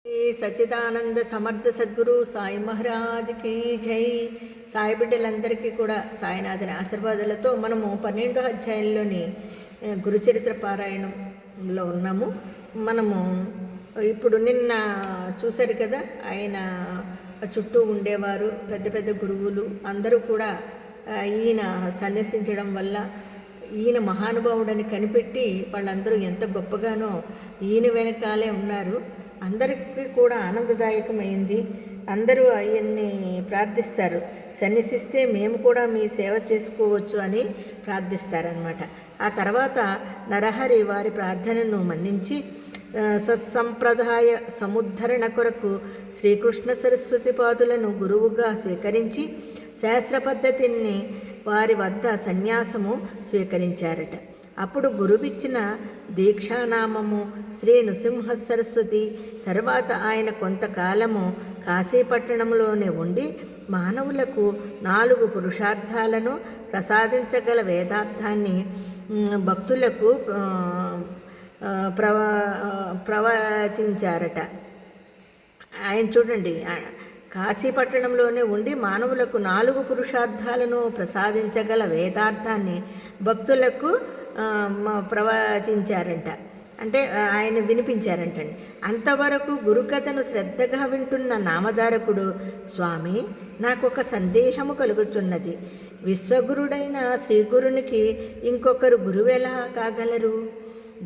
శ్రీ సచ్చిదానంద సమర్థ సద్గురు సాయి మహారాజ్ కీ జై. సాయి బిడ్డలందరికీ కూడా సాయినాథుని ఆశీర్వాదాలతో మనము 12వ అధ్యాయంలోని గురుచరిత్ర పారాయణంలో ఉన్నాము. మనము ఇప్పుడు నిన్న చూశారు కదా, ఆయన చుట్టూ ఉండేవారు పెద్ద పెద్ద గురువులు అందరూ కూడా ఈయన సన్యసించడం వల్ల ఈయన మహానుభావుడని కనిపెట్టి వాళ్ళందరూ ఎంత గొప్పగానో ఈయన వెనకాలే ఉన్నారు. అందరికీ కూడా ఆనందదాయకమైంది. అందరూ ఆయన్ని ప్రార్థిస్తారు, సన్యసిస్తే మేము కూడా మీ సేవ చేసుకోవచ్చు అని ప్రార్థిస్తారనమాట. ఆ తర్వాత నరహరి వారి ప్రార్థనను మన్నించి సత్సంప్రదాయ సముద్ధరణ కొరకు శ్రీకృష్ణ సరస్వతి పాదులను గురువుగా స్వీకరించి శాస్త్ర పద్ధతిని వారి వద్ద సన్యాసము స్వీకరించారట. అప్పుడు గురువిచ్చిన దీక్షానామము శ్రీ నృసింహ సరస్వతి. తర్వాత ఆయన కొంతకాలము కాశీపట్టణంలోనే ఉండి మానవులకు 4 పురుషార్థాలను ప్రసాదించగల వేదార్థాన్ని భక్తులకు ప్రవచించారట. ఆయన చూడండి, కాశీపట్టణంలోనే ఉండి మానవులకు 4 పురుషార్థాలను ప్రసాదించగల వేదార్థాన్ని భక్తులకు ప్రవచించారంట, అంటే ఆయన వినిపించారంటండి. అంతవరకు గురుకథను శ్రద్ధగా వింటున్న నామధారకుడు, స్వామి, నాకు ఒక సందేహము కలుగుతున్నది. విశ్వగురుడైన శ్రీగురునికి ఇంకొకరు గురువెలా కాగలరు?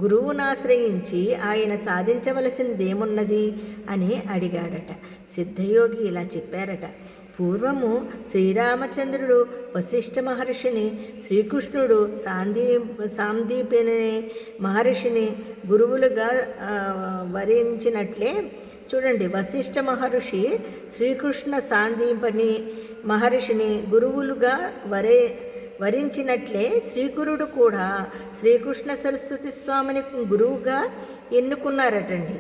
గురువునాశ్రయించి ఆయన సాధించవలసినదేమున్నది అని అడిగాడట. సిద్ధయోగి ఇలా చెప్పారట. పూర్వము శ్రీరామచంద్రుడు వశిష్ఠ మహర్షిని, శ్రీకృష్ణుడు సాందీపిని మహర్షిని గురువులుగా వరించినట్లే, చూడండి, వశిష్ఠ మహర్షి శ్రీకృష్ణ సాందీపని మహర్షిని గురువులుగా వరించినట్లే శ్రీగురుడు కూడా శ్రీకృష్ణ సరస్వతి స్వామిని గురువుగా ఎన్నుకున్నారటండి.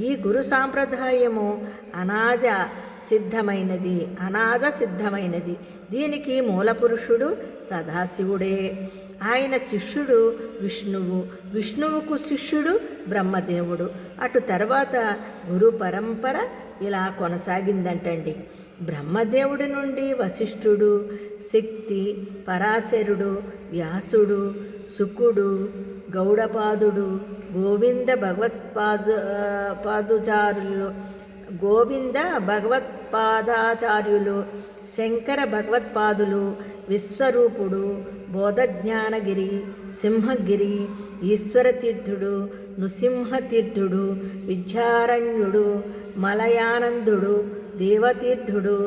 ఈ గురు సాంప్రదాయము అనాద సిద్ధమైనది. దీనికి మూలపురుషుడు సదాశివుడే. ఆయన శిష్యుడు విష్ణువుకు శిష్యుడు బ్రహ్మదేవుడు. అటు తర్వాత గురు పరంపర ఇలా కొనసాగిందంటండి. బ్రహ్మదేవుడి నుండి వశిష్ఠుడు, శక్తి, పరాశరుడు, వ్యాసుడు, శుకుడు, గౌడపాదుడు, గోవింద భగవత్పాదాచార్యులు, శంకర భగవత్పాదులు, విశ్వరూపుడు, బోధజ్ఞానగిరి, సింహగిరి, ఈశ్వరతీర్థుడు, నృసింహతీర్థుడు, విద్యారణ్యుడు, మలయానందుడు, దేవతీర్థుడు,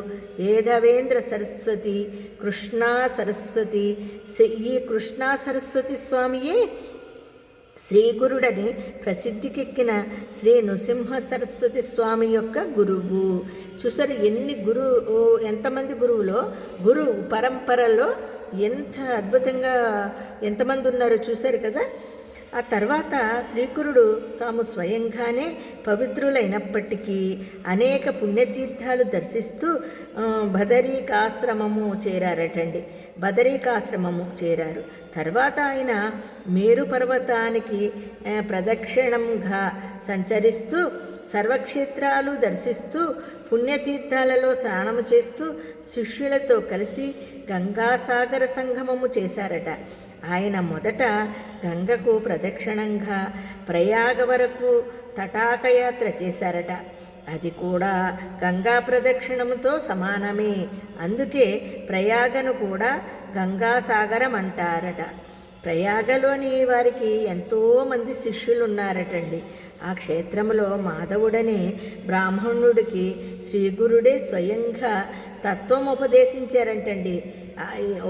ఏధవేంద్ర సరస్వతి, కృష్ణా సరస్వతి. ఈ కృష్ణా సరస్వతి స్వామియే శ్రీగురుడని ప్రసిద్ధికెక్కిన శ్రీ నృసింహ సరస్వతి స్వామి యొక్క గురువు. చూసారు ఎంతమంది గురువులో, గురు పరంపరలో ఎంత అద్భుతంగా ఎంతమంది ఉన్నారో చూశారు కదా. ఆ తర్వాత శ్రీగురుడు తాము స్వయంగానే పవిత్రులైనప్పటికీ అనేక పుణ్యతీర్థాలు దర్శిస్తూ బదరీకాశ్రమము చేరారు. తర్వాత ఆయన మేరు పర్వతానికి ప్రదక్షిణంగా సంచరిస్తూ సర్వక్షేత్రాలు దర్శిస్తూ పుణ్యతీర్థాలలో స్నానము చేస్తూ శిష్యులతో కలిసి గంగాసాగర సంగమము చేశారట. ఆయన మొదట గంగకు ప్రదక్షిణంగా ప్రయాగ వరకు తటాకయాత్ర చేశారట. అది కూడా గంగా ప్రదక్షిణముతో సమానమే. అందుకే ప్రయాగను కూడా గంగాసాగరం అంటారట. ప్రయాగలోని వారికి ఎంతోమంది శిష్యులు ఉన్నారటండి. ఆ క్షేత్రంలో మాధవుడనే బ్రాహ్మణుడికి శ్రీగురుడే స్వయంగా తత్వం ఉపదేశించారంటండి.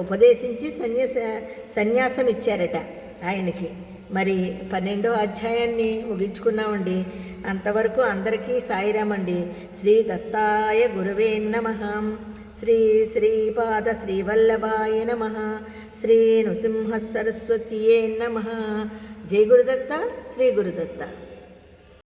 ఉపదేశించి సన్యాసం ఇచ్చారట ఆయనకి. మరి 12వ అధ్యాయాన్ని ముగించుకున్నామండి. అంతవరకు అందరికీ సాయిరామండి. శ్రీ దత్తాయ గురువే నమః. శ్రీ శ్రీపాద శ్రీవల్లభాయ నమః. శ్రీ నృసింహ సరస్వతియే నమః. జై గురుదత్త, శ్రీ గురుదత్త.